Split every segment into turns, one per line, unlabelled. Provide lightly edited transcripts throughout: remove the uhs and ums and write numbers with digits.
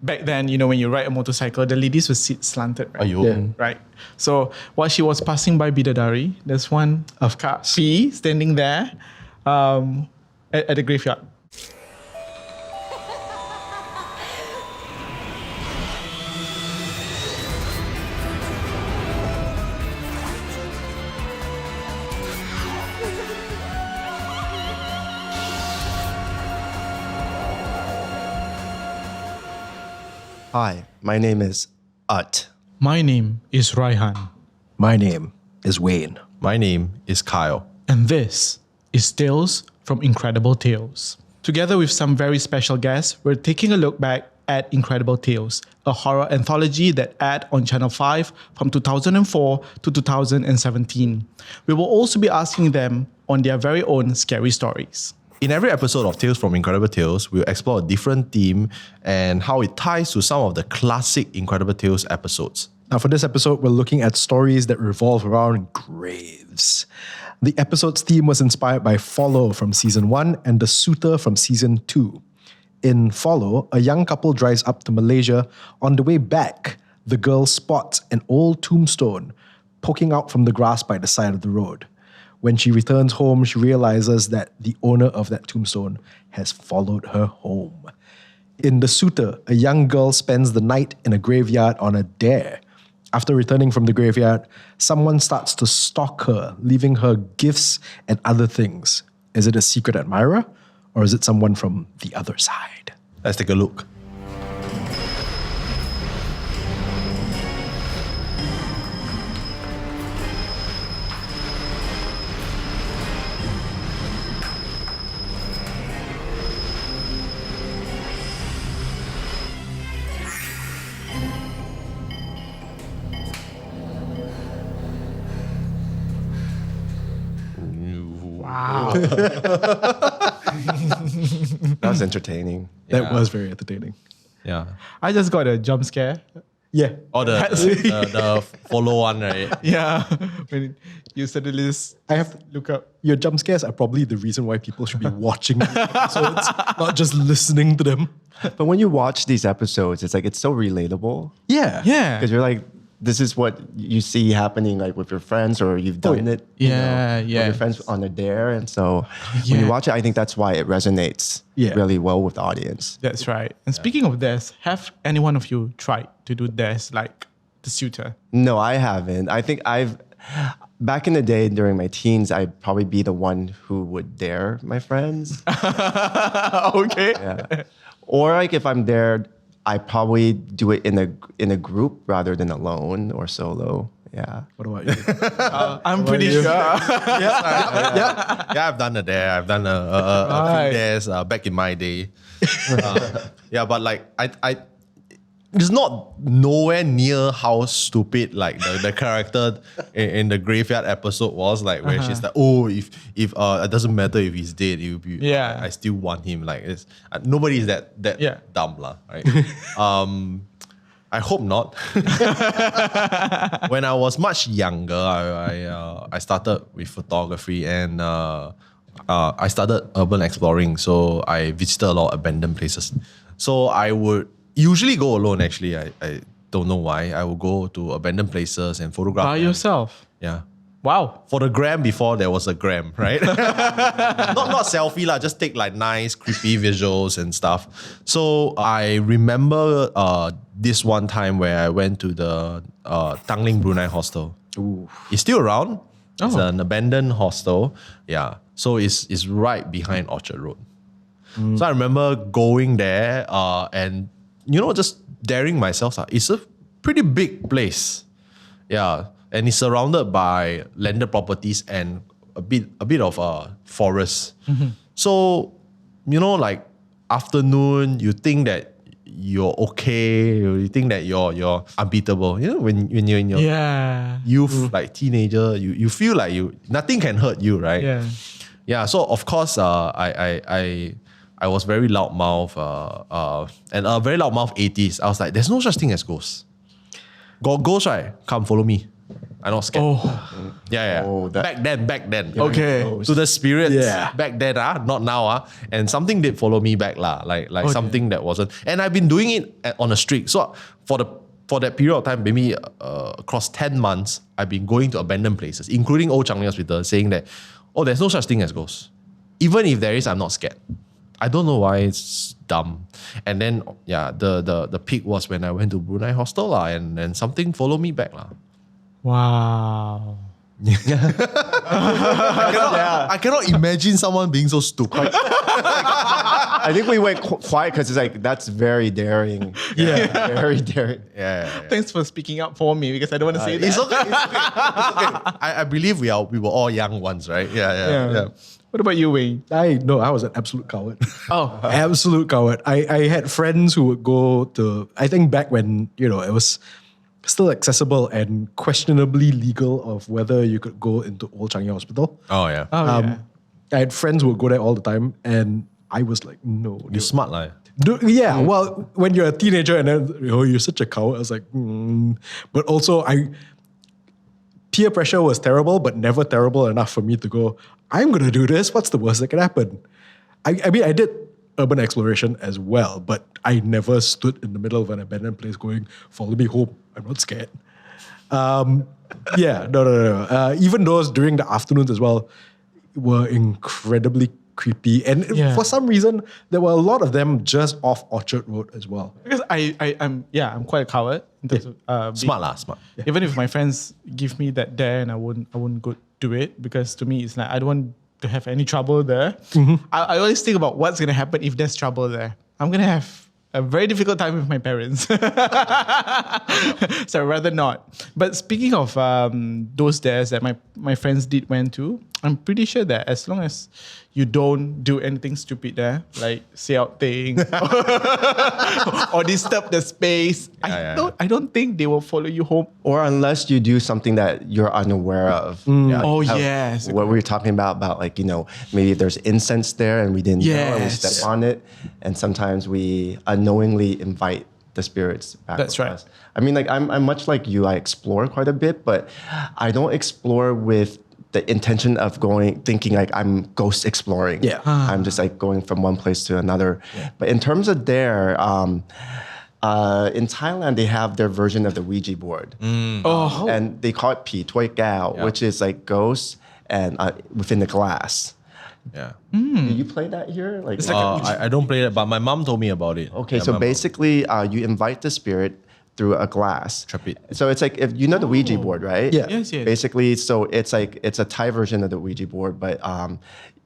back then, when you ride a motorcycle, the ladies would sit slanted, right? Right. So while she was passing by Bidadari, there's one of P standing there at the graveyard.
Hi, my name is Utt.
My name is Raihan.
My name is Wayne.
My name is Kyle.
And this is Tales from Incredible Tales. Together with some very special guests, we're taking a look back at Incredible Tales, a horror anthology that aired on Channel 5 from 2004 to 2017. We will also be asking them on their very own scary stories.
In every episode of Tales from Incredible Tales, we'll explore a different theme and how it ties to some of the classic Incredible Tales episodes.
Now, for this episode, we're looking at stories that revolve around graves. The episode's theme was inspired by Follow from Season 1 and The Suitor from Season 2. In Follow, a young couple drives up to Malaysia. On the way back, the girl spots an old tombstone poking out from the grass by the side of the road. When she returns home, she realizes that the owner of that tombstone has followed her home. In The Suitor, a young girl spends the night in a graveyard on a dare. After returning from the graveyard, someone starts to stalk her, leaving her gifts and other things. Is it a secret admirer, or is it someone from the other side?
Let's take a look.
Wow.
That was entertaining.
That was very entertaining.
Yeah.
I just got a jump scare.
Yeah.
Or the follow one, right?
Yeah. When you suddenly
I have to
look up.
Your jump scares are probably the reason why people should be watching these episodes, not just listening to them.
But when you watch these episodes, it's so relatable.
Yeah.
Yeah.
Because you're like, this is what you see happening like with your friends, or you've done it with your friends on a dare. And so when you watch it, I think that's why it resonates really well with the audience.
That's right. And speaking of dares, have any one of you tried to do dares like The Suitor?
No, I haven't. I think back in the day during my teens, I'd probably be the one who would dare my friends.
Okay.
Yeah. Or like if I'm there, I probably do it in a group rather than alone or solo. Yeah.
What about you?
I'm pretty sure.
Yeah, I've done a dare. I've done a few dares back in my day. Yeah, but like I it's not nowhere near how stupid like the character in the graveyard episode was, like where she's like, oh, if it doesn't matter if he's dead, I still want him. Like it's nobody is that dumb lah, right? I hope not. When I was much younger, I started with photography and I started urban exploring. So I visited a lot of abandoned places. So I would usually go alone, actually. I don't know why. I would go to abandoned places and photograph.
By yourself?
Yeah.
Wow.
For the gram before there was a gram, right? not selfie lah, just take like nice, creepy visuals and stuff. So I remember this one time where I went to the Tanglin Brunei hostel.
Ooh.
It's still around. It's an abandoned hostel. Yeah. So it's right behind Orchard Road. So I remember going there and just daring myself. It's a pretty big place. Yeah. And it's surrounded by landed properties and a bit of a forest. So, like afternoon, you think that you're okay. You think that you're unbeatable. When you're in your youth, like teenager, you feel like nothing can hurt you, right?
Yeah.
Yeah. So of course, I was very loudmouth and a very loudmouth 80s. I was like, there's no such thing as ghosts. Got ghosts, right? Come follow me. I'm not scared.
Oh.
Yeah.
Oh,
back then.
Okay.
To the spirits
Yeah.
back then, not now. And something did follow me back, like something that wasn't. And I've been doing it on a streak. So for that period of time, maybe across 10 months, I've been going to abandoned places, including Old Changi Hospital, saying that, there's no such thing as ghosts. Even if there is, I'm not scared. I don't know why, it's dumb. And then, the peak was when I went to Brunei Hostel and something followed me back.
Wow.
I cannot imagine someone being so stupid.
I think we went quiet because it's like, that's very daring.
Yeah.
Very daring.
Yeah.
Thanks for speaking up for me because I don't want to say that.
It's okay. I believe we were all young ones, right? Yeah.
What about you, Wayne?
I was an absolute coward.
Oh.
Absolute coward. I had friends who would go to, I think back when, it was still accessible and questionably legal of whether you could go into Old Changi Hospital.
Oh, yeah.
Yeah.
I had friends who would go there all the time and I was like, no.
You're smart, like.
Well, when you're a teenager and then, you're such a coward, I was like, But also, peer pressure was terrible, but never terrible enough for me to go, I'm going to do this. What's the worst that can happen? I mean, I did urban exploration as well, but I never stood in the middle of an abandoned place going, follow me home. I'm not scared. No. Even those during the afternoons as well were incredibly creepy. And for some reason, there were a lot of them just off Orchard Road as well.
Because I'm quite a coward in terms of
Smart.
Yeah. Even if my friends give me that dare and I wouldn't go do it because to me it's like I don't want to have any trouble there. I always think about what's gonna happen if there's trouble there. I'm gonna have a very difficult time with my parents. So I'd rather not. But speaking of those dares that my friends went to, I'm pretty sure that as long as you don't do anything stupid there, like say out things or disturb the space, I don't think they will follow you home.
Or unless you do something that you're unaware of.
Yes.
What we were talking about like, maybe there's incense there and we didn't know and we step on it. And sometimes we unknowingly invite the spirits back.
That's
with
right.
us. I mean, like I'm much like you. I explore quite a bit, but I don't explore with the intention of thinking like I'm ghost exploring.
Yeah.
I'm just like going from one place to another. Yeah. But in terms of in Thailand, they have their version of the Ouija board. And they call it Pi Toi Gao, which is like ghosts and within the glass.
Yeah.
Do you play that here? Like,
I don't play that, but my mom told me about it.
Okay, so basically you invite the spirit through a glass.
Trap it.
So it's like, if you know the Ouija board, right?
Yeah.
Yes.
Basically, so it's like, it's a Thai version of the Ouija board, but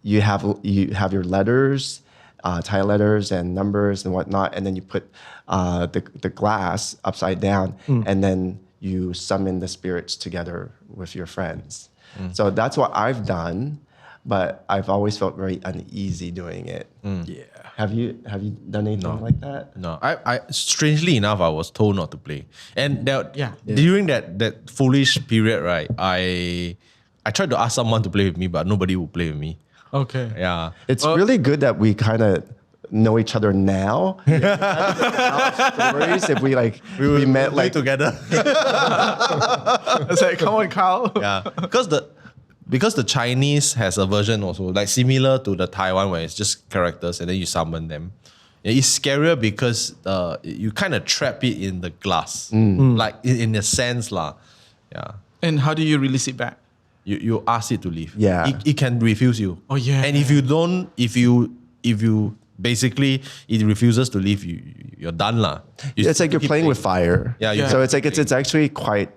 you have your letters, Thai letters and numbers and whatnot, and then you put the glass upside down, and then you summon the spirits together with your friends. So that's what I've done, but I've always felt very uneasy doing it.
Yeah.
Have you done anything like that?
No, I strangely enough, I was told not to play. And during that foolish period, right, I tried to ask someone to play with me, but nobody would play with me.
Okay.
Yeah.
It's really good that we kind of know each other now. Stories if we met like
together.
It's like, come on, Carl.
Yeah. Because the Chinese has a version also, like similar to the Taiwan where it's just characters and then you summon them. Yeah, it's scarier because you kind of trap it in the glass. Like in a sense lah. Yeah.
And how do you release it back?
You ask it to leave.
Yeah.
It can refuse you.
Oh yeah.
And if you basically it refuses to leave, you're done lah.
It's like you're playing with fire.
Yeah.
So it's like it's actually quite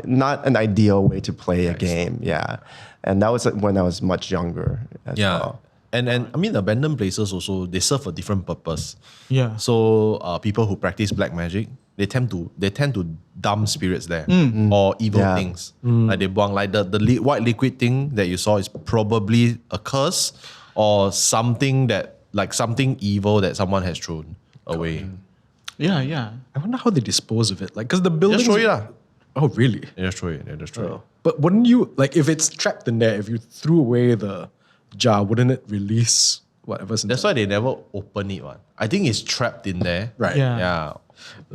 not an ideal way to play a game. Yeah. And that was when I was much younger as well.
And I mean, abandoned places also, they serve a different purpose.
Yeah.
So people who practice black magic, they tend to dump spirits there or evil things. Like they buang, like the white liquid thing that you saw is probably a curse or something something evil that someone has thrown away.
Yeah.
I wonder how they dispose of it. Like, because the buildings...
Just throw it lah.
Oh, really?
They just throw it.
But wouldn't you, like, if it's trapped in there, if you threw away the jar, wouldn't it release whatever's in
That's why they never open it. I think it's trapped in there.
Right.
Yeah.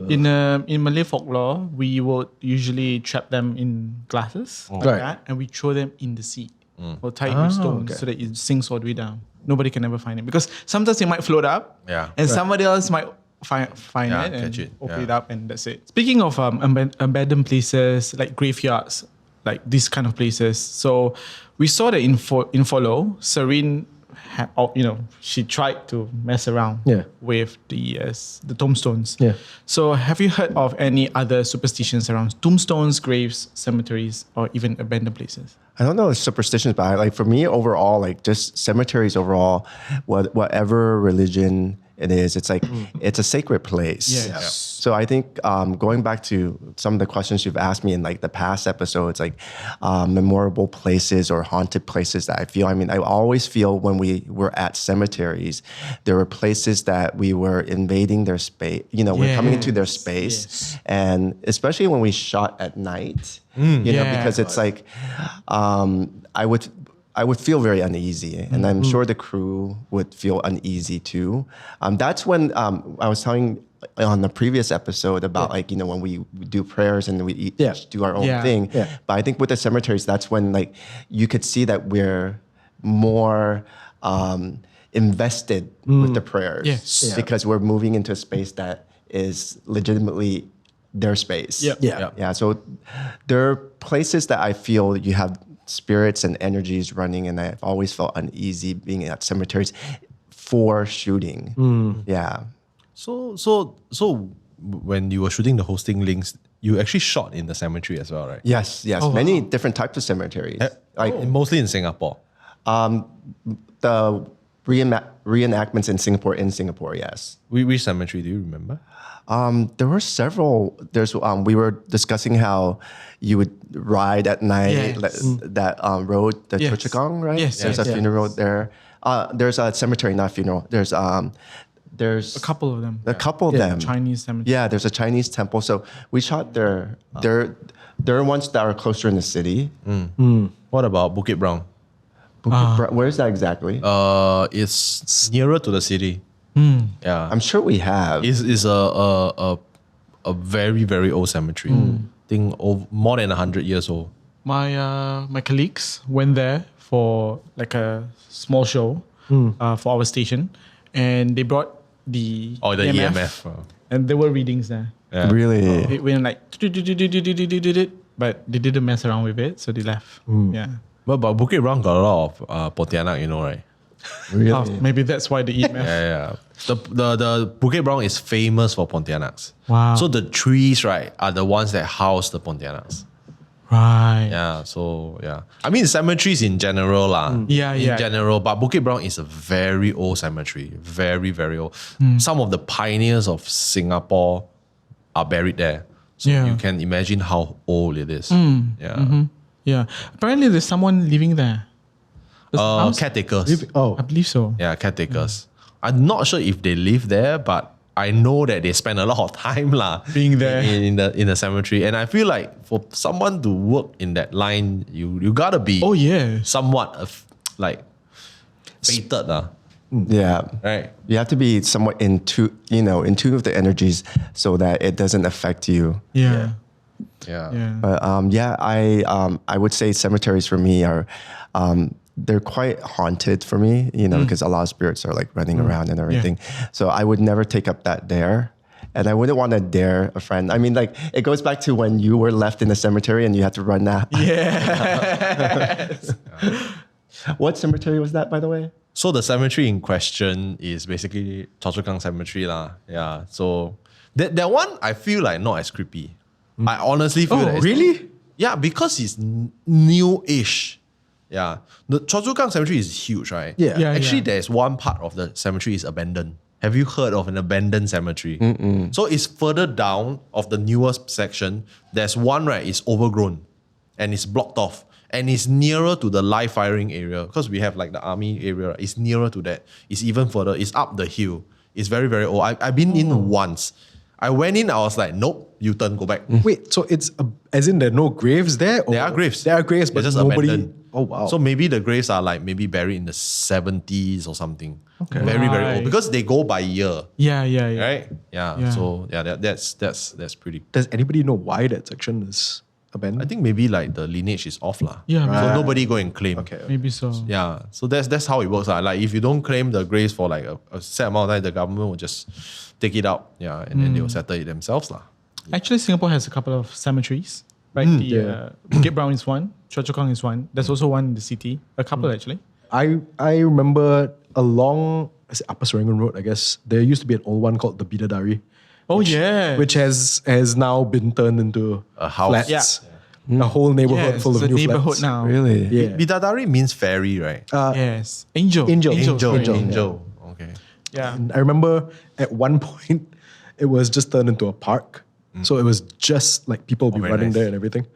In Malay folklore, we would usually trap them in glasses like
Right.
that, and we throw them in the sea or tie it with stones so that it sinks all the way down. Nobody can ever find it because sometimes it might float up, and somebody else might find it and
catch it.
open it up, and that's it. Speaking of abandoned places like graveyards, like these kind of places, so we saw that in Follow, Serene she tried to mess around with the tombstones.
Yeah.
So have you heard of any other superstitions around tombstones, graves, cemeteries, or even abandoned places?
I don't know if superstitions, but like for me overall, like just cemeteries overall, whatever religion it is, it's like it's a sacred place.
Yes.
So I think going back to some of the questions you've asked me in like the past episodes, like memorable places or haunted places that I feel. I mean, I always feel when we were at cemeteries, there were places that we were invading their space. We're coming into their space, and especially when we shot at night. Because it's like I would feel very uneasy, and I'm sure the crew would feel uneasy too. That's when I was telling on the previous episode about when we do prayers and we each do our own thing. Yeah. But I think with the cemeteries, that's when like you could see that we're more invested with the prayers because we're moving into a space that is legitimately their space. Yeah. So there are places that I feel you have spirits and energies running, and I've always felt uneasy being at cemeteries for shooting. Yeah.
So when you were shooting the hosting links, you actually shot in the cemetery as well, right?
Yes. Many different types of cemeteries.
Mostly in Singapore.
The reenactments in Singapore, yes.
Which cemetery do you remember?
There were several. We were discussing how you would ride at night that road, the Chua Chukang, right?
Yes.
There's a funeral there. There's a cemetery, not funeral. There's a couple of them. A couple of them.
Chinese cemetery.
Yeah, there's a Chinese temple. So we shot there. There are ones that are closer in the city.
What about Bukit Brown?
Where is that exactly?
It's nearer to the city. Yeah,
I'm sure we have.
It's a very, very old cemetery. I think more than 100 years old.
My colleagues went there for like a small show for our station, and they brought the EMF. And there were readings there.
Yeah.
Really?
It went like, but they didn't mess around with it, so they left. Yeah.
But Bukit Brown got a lot of Pontianak, right?
Really?
Maybe that's why the EMF.
Yeah. The Bukit Brown is famous for Pontianaks.
Wow.
So the trees, right, are the ones that house the Pontianaks.
Right.
Yeah. So yeah. I mean cemeteries in general lah. In general, but Bukit Brown is a very old cemetery. Very, very old. Some of the pioneers of Singapore are buried there. So you can imagine how old it is.
Yeah. Apparently there's someone living there.
Caretakers.
I believe so.
Yeah, caretakers. I'm not sure if they live there, but I know that they spend a lot of time
being there
in the cemetery. And I feel like for someone to work in that line, you gotta be somewhat fated.
Yeah.
Right.
You have to be somewhat in tune with the energies so that it doesn't affect you.
Yeah.
But I would say cemeteries for me are they're quite haunted for me, because a lot of spirits are like running around and everything. So I would never take up that dare. And I wouldn't want to dare a friend. I mean, like, it goes back to when you were left in the cemetery and you had to run that.
Yes.
What cemetery was that, by the way?
So the cemetery in question is basically Chua Chukang Cemetery lah. Yeah. So that one I feel like not as creepy. I honestly feel that
really?
Yeah, because it's new-ish. Yeah. The Chua Chukang Cemetery is huge, right?
Yeah.
Actually, there's one part of the cemetery is abandoned. Have you heard of an abandoned cemetery? So it's further down of the newest section. There's one, right, it's overgrown and it's blocked off. And it's nearer to the live firing area because we have like the army area. Right? It's nearer to that. It's even further. It's up the hill. It's very, very old. I've been in once. I went in, I was like, nope, U-turn, go back.
Wait, so it's as in there are no graves there? Or
There are graves.
There are graves, but
They're just
nobody.
abandoned.
Oh, wow.
So maybe the graves are like maybe buried in the 70s or something.
Okay.
Very, very
Right.
old. Because they go by year.
Yeah.
Right? Yeah.
Yeah.
So that's pretty.
Does anybody know why that section is abandoned?
I think maybe like the lineage is off lah.
Yeah,
So
right.
nobody go and claim.
Okay.
Maybe so.
Yeah. So that's how it works. Like if you don't claim the graves for like a set amount of time, the government will just take it out. Yeah. And then they will settle it themselves lah.
Actually, Singapore has a couple of cemeteries, right? Bukit Brown is one, Choa Chu Kang is one. There's also one in the city. A couple actually.
I remember along Upper Serangoon Road, I guess, there used to be an old one called the Bidadari.
Oh yeah.
Which has now been turned into
A house.
flats. A whole neighborhood full
it's
of
a
new
neighborhood
flats.
now.
Really?
Yeah.
Bidadari means fairy, right?
Yes. Angel.
Angel.
sorry.
Angel.
Okay.
Yeah.
And I remember at one point, it was just turned into a park. So it was just like people be
very
running
nice.
there and everything.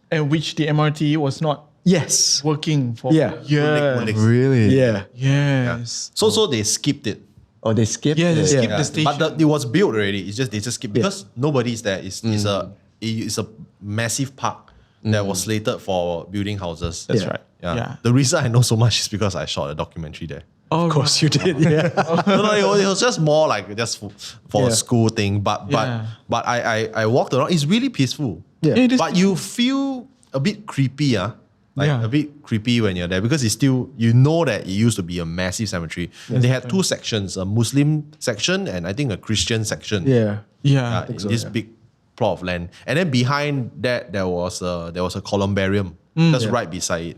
And which the MRT was not
Yes.
working for
Yeah.
years.
Really?
Yeah.
Yes.
So they skipped it.
Oh, they skipped
Yeah, they
it.
skipped
Yeah.
the station.
But it was built already. It's just they just skipped because nobody's there. It's a massive park that was slated for building houses.
That's
Yeah.
right. Yeah.
The reason I know so much is because I shot a documentary there.
Oh,
Of course you did. Yeah.
No, it was just more like just for a
Yeah.
school thing. But
Yeah.
I walked around. It's really peaceful.
Yeah.
It is
But you feel a bit creepy,
Yeah.
a bit creepy when you're there because it's still, you know that it used to be a massive cemetery. They had two sections, a Muslim section and I think a Christian section.
Yeah.
Yeah.
In this big plot of land. And then behind that there was a columbarium just right beside it.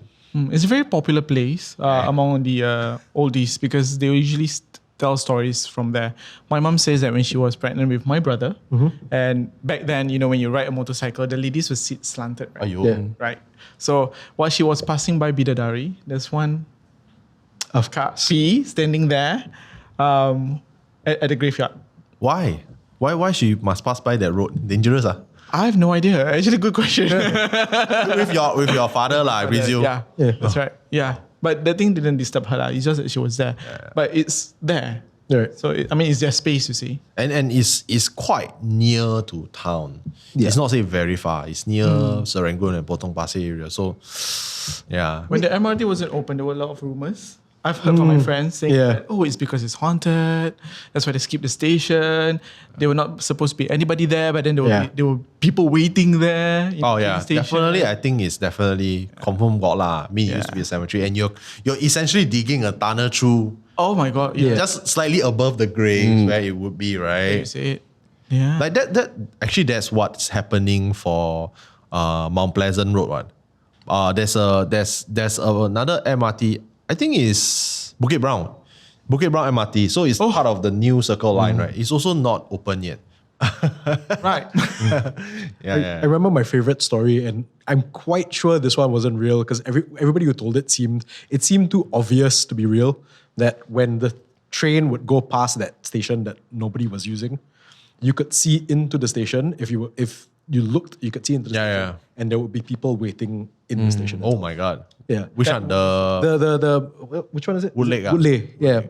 It's a very popular place among the oldies because they usually tell stories from there. My mom says that when she was pregnant with my brother, and back then, when you ride a motorcycle, the ladies would sit slanted, right?
Aiyo.
Yeah.
Right. So while she was passing by Bidadari, there's one
Of
car P standing there at the graveyard.
Why? Why she must pass by that road? Dangerous
I have no idea. Actually, good question.
with your father I presume.
Yeah, that's right. Yeah. But the thing didn't disturb her. It's just that she was there. But it's there.
Right.
So, it's their space, you see.
And it's quite near to town.
Yeah.
It's not say very far. It's near Serangoon and Potong Pasir area. So yeah.
When the MRT wasn't open, there were a lot of rumors. I've heard from my friends saying, that, it's because it's haunted. That's why they skipped the station. They were not supposed to be anybody there, but then there were people waiting there.
Oh
in
yeah,
the station.
definitely. I think it's definitely confirmed got lah. It used to be a cemetery, and you're essentially digging a tunnel through
Oh my God. Yeah.
just slightly above the grave where it would be,
You
right?
say it. Yeah.
Like that. Actually, that's what's happening for Mount Pleasant Road. One. There's another MRT. I think it's Bukit Brown MRT. So it's part of the new Circle Line, right? It's also not open yet.
right.
I remember my favorite story, and I'm quite sure this one wasn't real because everybody who told it seemed too obvious to be real. That when the train would go past that station that nobody was using, you could see into the station. If you looked, you could see into the station, and there would be people waiting in the station.
Oh my God.
Yeah.
Which one?
The which one is it?
Woodlake,
Woodlake. Yeah.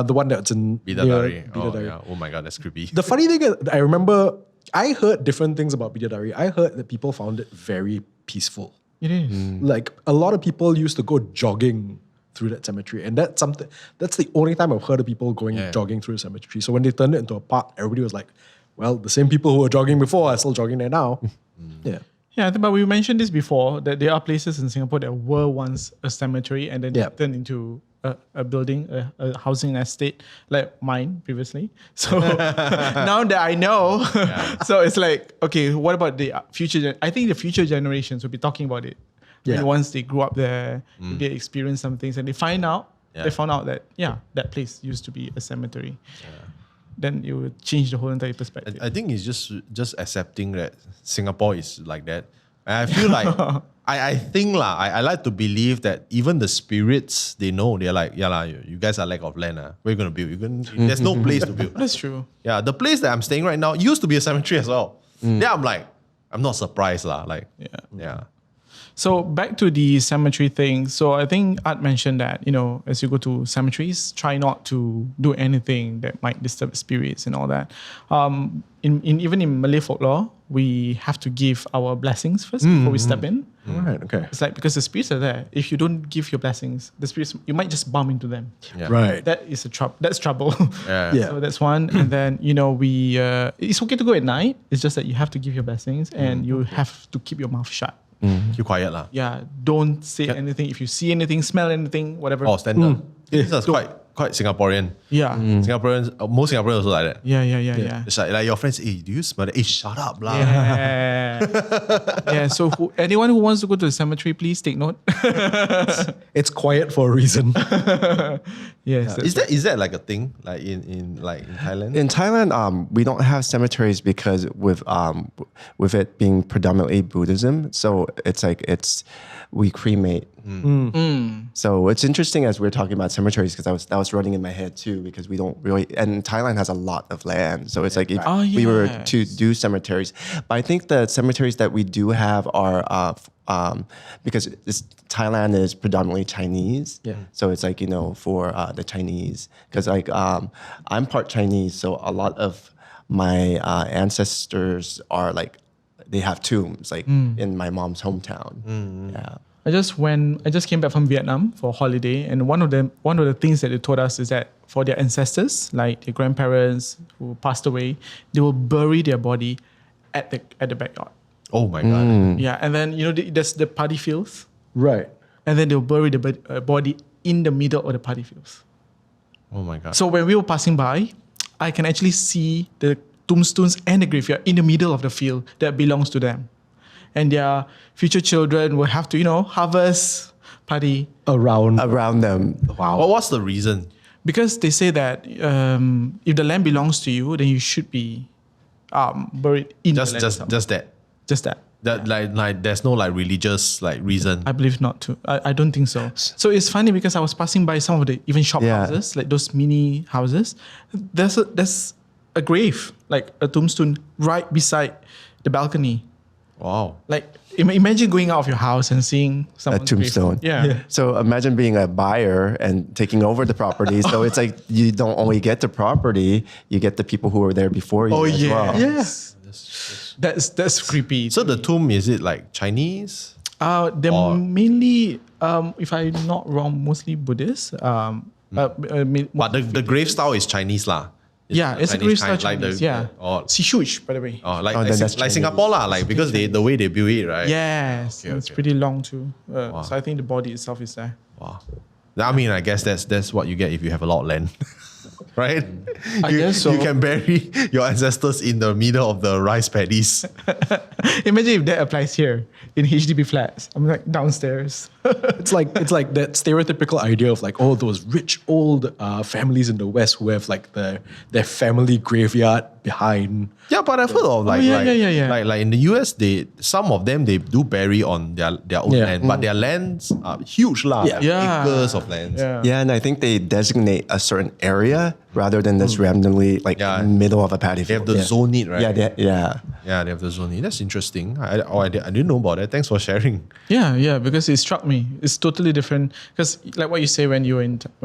The one that's in
Bidadari.
near
Oh,
Bidadari.
yeah. Oh my God, that's creepy.
The funny thing is, I remember I heard different things about Bidadari. I heard that people found it very peaceful.
It is.
Like a lot of people used to go jogging through that cemetery, and that's the only time I've heard of people going jogging through the cemetery. So when they turned it into a park, everybody was like, "Well, the same people who were jogging before are still jogging there now." Yeah.
Yeah, but we mentioned this before that there are places in Singapore that were once a cemetery and then turned into a building, a housing estate like mine previously. So now that I know, so it's like, okay, what about the future? I think the future generations will be talking about it.
Yeah.
And once they grew up there, they experience some things and they found out that, that place used to be a cemetery. Then it will change the whole entire perspective.
I think it's just accepting that Singapore is like that. And I feel like I like to believe that even the spirits, they know, they're like, you guys are lack of land. Where are you gonna build? There's no place to build.
That's true.
Yeah, the place that I'm staying right now used to be a cemetery as well. Yeah, I'm not surprised lah. Like yeah.
So back to the cemetery thing. So I think Art mentioned that, as you go to cemeteries, try not to do anything that might disturb spirits and all that. Even in Malay folklore, we have to give our blessings first before we step in.
Right. Okay.
It's like because the spirits are there. If you don't give your blessings, the spirits, you might just bump into them.
Yeah.
Right.
That is that's trouble.
Yeah.
Yeah.
So that's one. And then, it's okay to go at night. It's just that you have to give your blessings and you have to keep your mouth shut.
Keep quiet lah.
Yeah. Don't say anything. If you see anything, smell anything, whatever.
Oh, standard. This is quite Singaporean.
Yeah.
Singaporeans, most Singaporeans also like that.
Yeah.
It's like your friends, hey, do you smell that? Hey, shut up lah.
Yeah. Yeah. So anyone who wants to go to the cemetery, please take note.
It's quiet for a reason.
Yes.
Is that like a thing like in Thailand?
In Thailand, we don't have cemeteries because with it being predominantly Buddhism, so we cremate. So it's interesting as we're talking about cemeteries because that was running in my head too because we don't really, and Thailand has a lot of land, so it's like if we were to do cemeteries, but I think the cemeteries that we do have are because Thailand is predominantly Chinese, so it's like for the Chinese because I'm part Chinese, so a lot of my ancestors are like they have tombs like in my mom's hometown. Yeah.
I just came back from Vietnam for holiday, and one of the things that they told us is that for their ancestors, like their grandparents who passed away, they will bury their body at the backyard.
Oh my god.
Yeah, and then there's the paddy fields,
Right.
and then they'll bury the body in the middle of the paddy fields.
Oh my god.
So when we were passing by, I can actually see the tombstones and the graveyard in the middle of the field that belongs to them. And their future children will have to, harvest paddy.
Around them.
Wow.
What's the reason?
Because they say that if the land belongs to you, then you should be buried in the land itself.
Just that.
Just that.
That like there's no like religious like reason.
I believe not to. I don't think so. So it's funny because I was passing by some of the even shop houses, like those mini houses. There's a grave, like a tombstone right beside the balcony.
Wow.
Like imagine going out of your house and seeing
A
someone's
tombstone.
grave. Yeah.
So imagine being a buyer and taking over the property. So it's like you don't only get the property, you get the people who were there before you as well.
Yes. That's creepy.
So the tomb, is it like Chinese?
They're mainly, if I'm not wrong, mostly Buddhist.
But the grave style is Chinese lah.
Yeah, it's a grave style
like
Chinese. It's huge, by the way.
Oh,
then that's
like
Chinese.
Singapore lah, like because the way they build it, right?
Yes,
Okay,
it's
okay.
pretty long too. So I think the body itself is there.
Wow. I mean, I guess that's what you get if you have a lot of land. Right?
I guess so.
You can bury your ancestors in the middle of the rice paddies.
Imagine if that applies here in HDB flats. I'm like downstairs.
It's like that stereotypical idea of like, oh, those rich old families in the West who have like their family graveyard behind.
Yeah, but I've heard of like in the US, some of them they do bury on their own land, but their lands are huge lah,
Yeah.
like
Yeah.
acres of lands.
Yeah, and I think they designate a certain area rather than just randomly like in the middle of a paddy
They have
field.
the zone it, right?
Yeah.
Yeah, they have the zone it. That's interesting. I didn't know about that. Thanks for sharing.
Yeah, because it struck me. It's totally different. Because like what you say when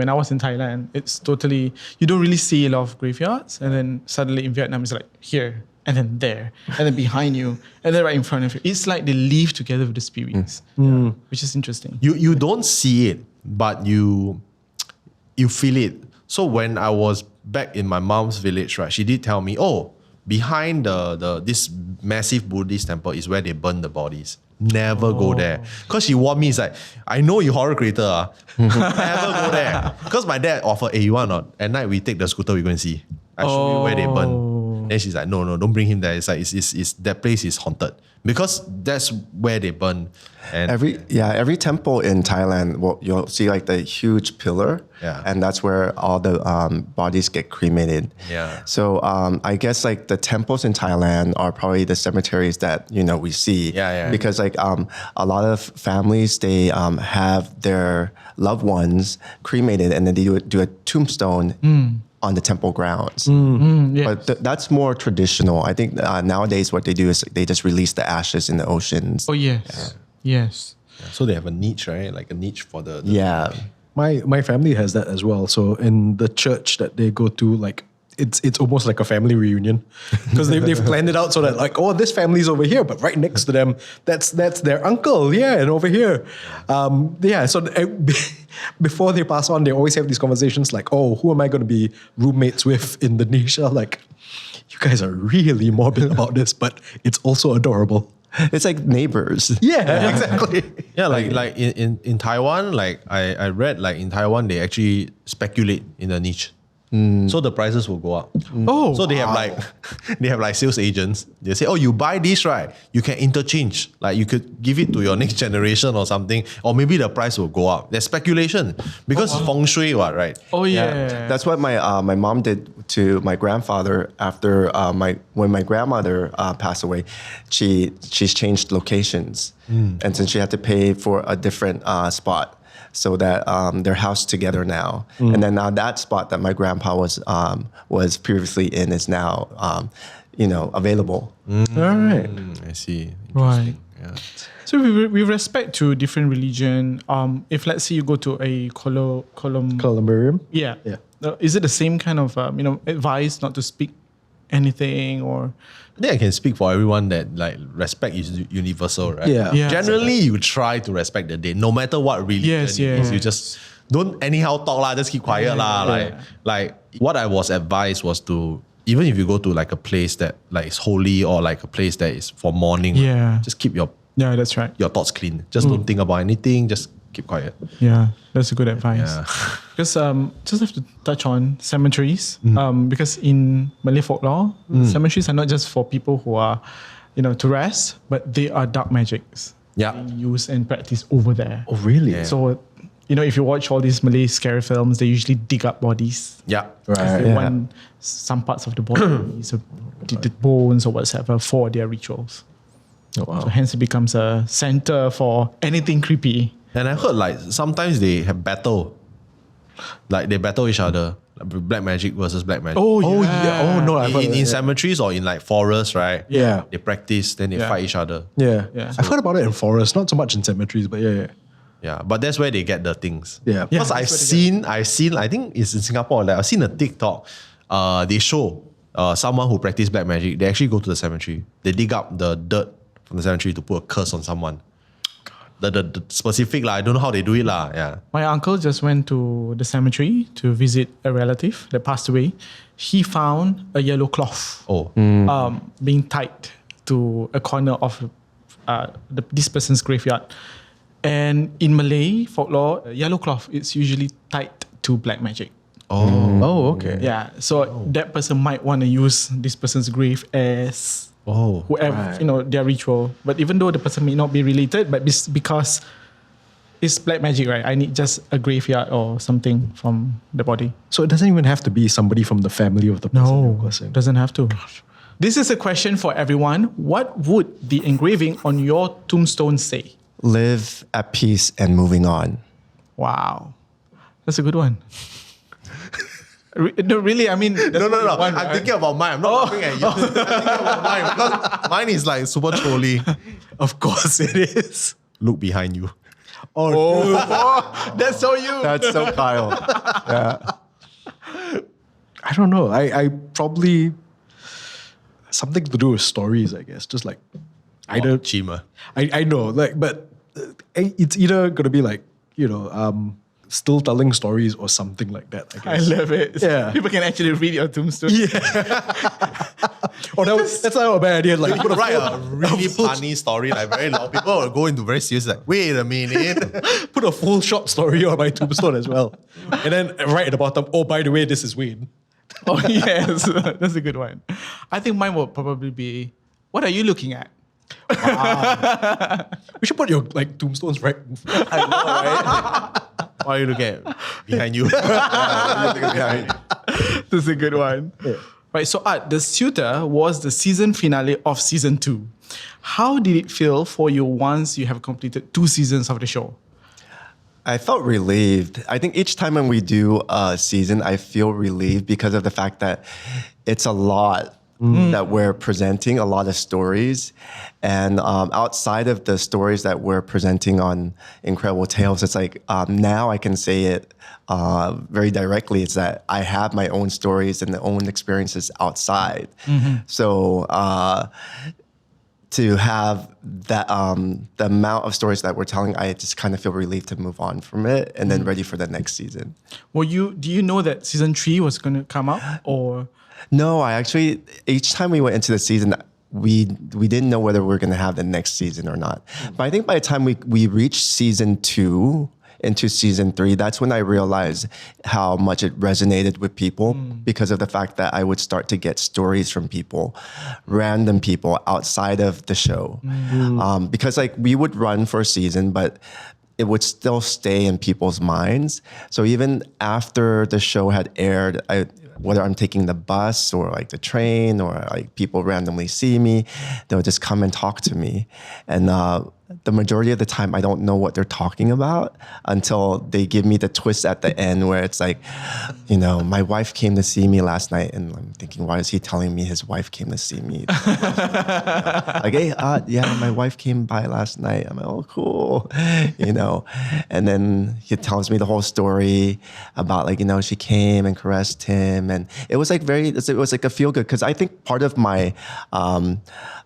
I was in Thailand, it's totally, you don't really see a lot of graveyards. And then suddenly in Vietnam, it's like here, and then there, and then behind you, and then right in front of you. It's like they live together with the spirits, which is interesting.
You don't see it, but you feel it. So when I was back in my mom's village, right, she did tell me, oh, behind this massive Buddhist temple is where they burn the bodies. Never go there. Because she warned me, it's like, I know you horror creator, never go there. Because my dad offered, hey, you want or not? At night we take the scooter, we go and see. I show you where they burn. Then she's like, no, don't bring him there. It's like, it's that place is haunted. Because that's where they burn. And
Every temple in Thailand, you'll see like the huge pillar, and that's where all the bodies get cremated.
Yeah.
So I guess like the temples in Thailand are probably the cemeteries that we see.
Yeah.
Because like a lot of families they have their loved ones cremated, and then they do a tombstone on the temple grounds.
Yes.
But that's more traditional. I think nowadays what they do is they just release the ashes in the oceans.
Oh yes, yes.
so they have a niche, right? Like a niche for the
Yeah.
My family has that as well. So in the church that they go to, like it's almost like a family reunion because they've planned it out so that like, oh, this family's over here, but right next to them, that's their uncle, yeah, and over here, So before they pass on, they always have these conversations like, oh, who am I going to be roommates with in the niche? Like, you guys are really morbid about this, but it's also adorable.
It's like neighbors.
Yeah, exactly.
Yeah, like in Taiwan, like I read like in Taiwan they actually speculate in the niche. So the prices will go up.
Oh,
so they have like sales agents. They say, oh, you buy this, right? You can interchange. Like you could give it to your next generation or something, or maybe the price will go up. There's speculation because feng shui, right?
Oh yeah.
That's what my mom did to my grandfather after when my grandmother passed away. She's changed locations, and since she had to pay for a different spot. So that they're housed together now, and then now that spot that my grandpa was previously in is now, available.
All right,
I see.
Right.
Yeah.
So with respect to different religion, if let's say you go to a
columbarium.
yeah,
Yeah.
Is it the same kind of advice not to speak anything or?
I think I can speak for everyone that like respect is universal, right?
Yeah.
Yeah.
Generally, you try to respect the dead, no matter what religion
Yes,
it is.
yeah.
You just don't anyhow talk lah. Just keep quiet lah. Like what I was advised was to, even if you go to like a place that like is holy or like a place that is for mourning,
Yeah.
just keep your
Yeah, that's right.
thoughts clean. Just don't think about anything. Just keep quiet.
Yeah, that's a good advice.
Yeah.
Because just have to touch on cemeteries. Because in Malay folklore, cemeteries are not just for people who are, to rest, but they are dark magics.
Yeah.
They use and practice over there.
Oh, really?
Yeah.
So, if you watch all these Malay scary films, they usually dig up bodies.
Yeah.
Because they want some parts of the body, so the bones or whatever, for their rituals.
Oh, wow.
So hence it becomes a center for anything creepy.
And I heard like sometimes they have battle. Like they battle each other. Like black magic versus black magic.
Oh,
Oh no, I've heard of
in
that.
cemeteries or in like forests, right?
Yeah.
They practice, then they
Yeah.
fight each other.
Yeah.
Yeah.
I've heard about it in forests, not so much in cemeteries, but yeah.
Yeah, but that's where they get the things.
Yeah.
Because
Yeah,
I've seen, I think it's in Singapore, like I've seen a TikTok, they show someone who practice black magic, they actually go to the cemetery. They dig up the dirt from the cemetery to put a curse on someone. The specific, I don't know how they do it. Yeah.
My uncle just went to the cemetery to visit a relative that passed away. He found a yellow cloth
Oh.
being tied to a corner of this person's graveyard. And in Malay folklore, yellow cloth is usually tied to black magic.
Oh, okay.
Yeah, so that person might want to use this person's grave as whoever, their ritual. But even though the person may not be related, but because it's black magic, right? I need just a graveyard or something from the body.
So it doesn't even have to be somebody from the family of the person.
No,
you're saying.
doesn't have to. This is a question for everyone. What would the engraving on your tombstone say?
Live at peace and moving on.
Wow, that's a good one. No, really, I mean...
No. I'm thinking about mine. I'm not looking at you. I'm thinking about mine because mine is like super trolly.
Of course it is.
Look behind you.
That's so you.
That's so Kyle.
I don't know. I probably something to do with stories, I guess. Just like either
Chima.
I know, like, but it's either gonna be like, still telling stories or something like that, I
I
guess.
love it.
Yeah.
People can actually read your tombstone.
Oh, that's not a bad idea. Like,
You write a really funny story, like very long. People will go into very serious, like, wait a minute.
put a full short story on my tombstone as well. And then write at the bottom, oh, by the way, this is Wayne.
Oh, yes. That's a good one. I think mine will probably be, what are you looking at?
We should put your tombstones right. I know, right?
Why are you looking at behind you?
That's a good one.
Yeah.
Right, so Art, The Suitor was the season finale of season 2. How did it feel for you once you have completed 2 seasons of the show?
I felt relieved. I think each time when we do a season, I feel relieved because of the fact that it's a lot that we're presenting, a lot of stories. And outside of the stories that we're presenting on Incredible Tales, it's like now I can say it very directly. It's that I have my own stories and own experiences outside. So to have that the amount of stories that we're telling, I just kind of feel relieved to move on from it and then ready for the next season.
Do you know that season 3 was going to come out or?
No, I actually, each time we went into the season, we didn't know whether we were going to have the next season or not. But I think by the time we reached season 2 into season 3, that's when I realized how much it resonated with people because of the fact that I would start to get stories from people, random people outside of the show. Because like we would run for a season, but it would still stay in people's minds. So even after the show had aired, whether I'm taking the bus or like the train or like people randomly see me, they'll just come and talk to me. And the majority of the time, I don't know what they're talking about until they give me the twist at the end where it's like, you know, my wife came to see me last night. And I'm thinking, why is he telling me his wife came to see me? Like, hey, yeah, my wife came by last night. I'm like, oh, cool. You know, and then he tells me the whole story about like, you know, she came and caressed him. And it was like it was like a feel good. Cause I think part of my,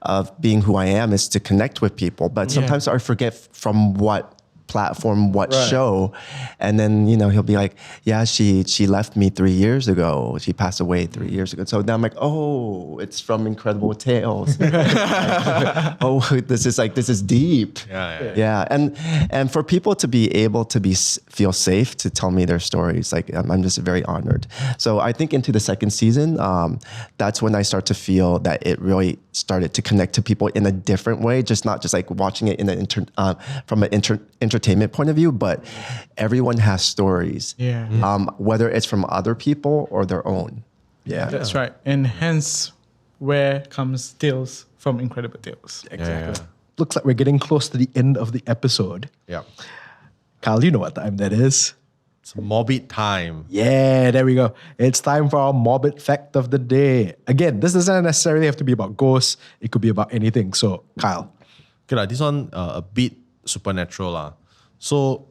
of being who I am is to connect with people. But sometimes I forget from what platform, what show. And then, you know, he'll be like, yeah, she left me 3 years ago. She passed away 3 years ago. So now I'm like, oh, it's from Incredible Tales. Oh, this is deep. Yeah. And for people to be able to feel safe to tell me their stories, like I'm just very honored. So I think into the second season, that's when I start to feel that it really started to connect to people in a different way, not just like watching it in from an entertainment point of view, but everyone has stories, whether it's from other people or their own. Yeah,
that's right. And hence, where comes Tales from Incredible Tales?
Exactly. Looks like we're getting close to the end of the episode.
Yeah.
Kyle, you know what time that is.
It's Morbid time.
Yeah, there we go. It's time for our Morbid fact of the day. Again, this doesn't necessarily have to be about ghosts. It could be about anything. So, Kyle.
Okay, this one a bit supernatural. So,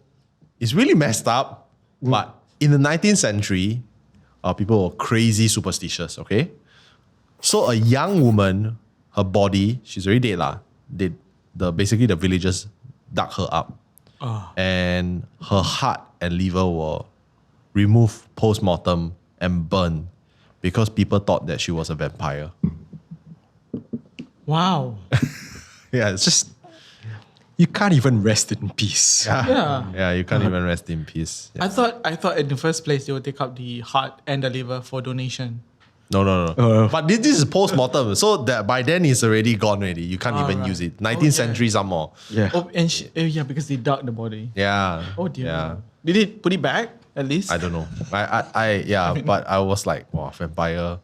it's really messed up. But in the 19th century, people were crazy superstitious, okay? So, a young woman, her body, she's already dead. Basically, the villagers dug her up. And her heart and liver were removed post-mortem and burned because people thought that she was a vampire.
Wow.
Yeah, it's just...
You can't even rest in peace.
Yeah, you can't even rest in peace. Yeah.
I thought in the first place they would take up the heart and the liver for donation.
No. But this is post-mortem, so that by then it's already gone already. You can't even use it. 19th century some more.
Yeah.
Oh, and because they dug the body.
Yeah.
Oh dear.
Yeah.
Did they put it back at least?
I don't know. But I was like, wow, vampire.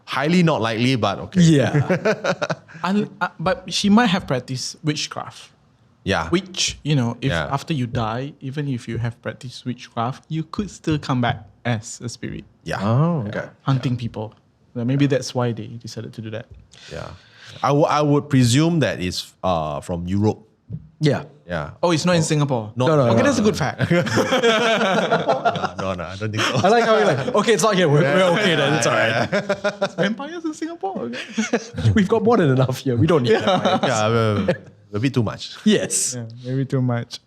Highly not likely, but okay.
Yeah.
But she might have practiced witchcraft.
Yeah.
Which, you know, if after you die, even if you have practiced witchcraft, you could still come back as a spirit.
Yeah.
Oh, okay.
Hunting people. Maybe that's why they decided to do that.
Yeah. I would presume that it's from Europe.
Yeah.
Yeah.
Oh, it's not in Singapore?
No.
Okay, that's a good fact.
No, I don't think so.
I like how you're like, okay, it's not here. We're okay then. It's all right.
Vampires in Singapore? Okay.
We've got more than enough here. We don't need that.
Yeah, a bit too much.
Yes.
Yeah, maybe too much.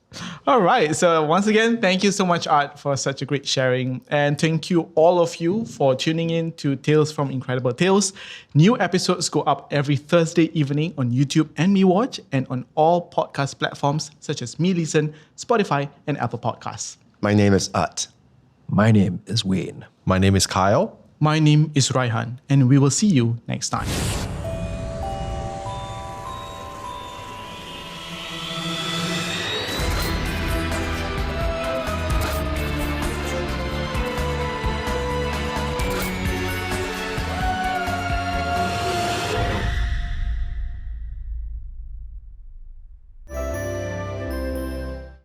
All right. So once again, thank you so much, Art, for such a great sharing. And thank you, all of you, for tuning in to Tales from Incredible Tales. New episodes go up every Thursday evening on YouTube and MeWatch and on all podcast platforms such as meLISTEN, Spotify, and Apple Podcasts.
My name is Utt.
My name is Wayne.
My name is Kyle.
My name is Raihan, and we will see you next time.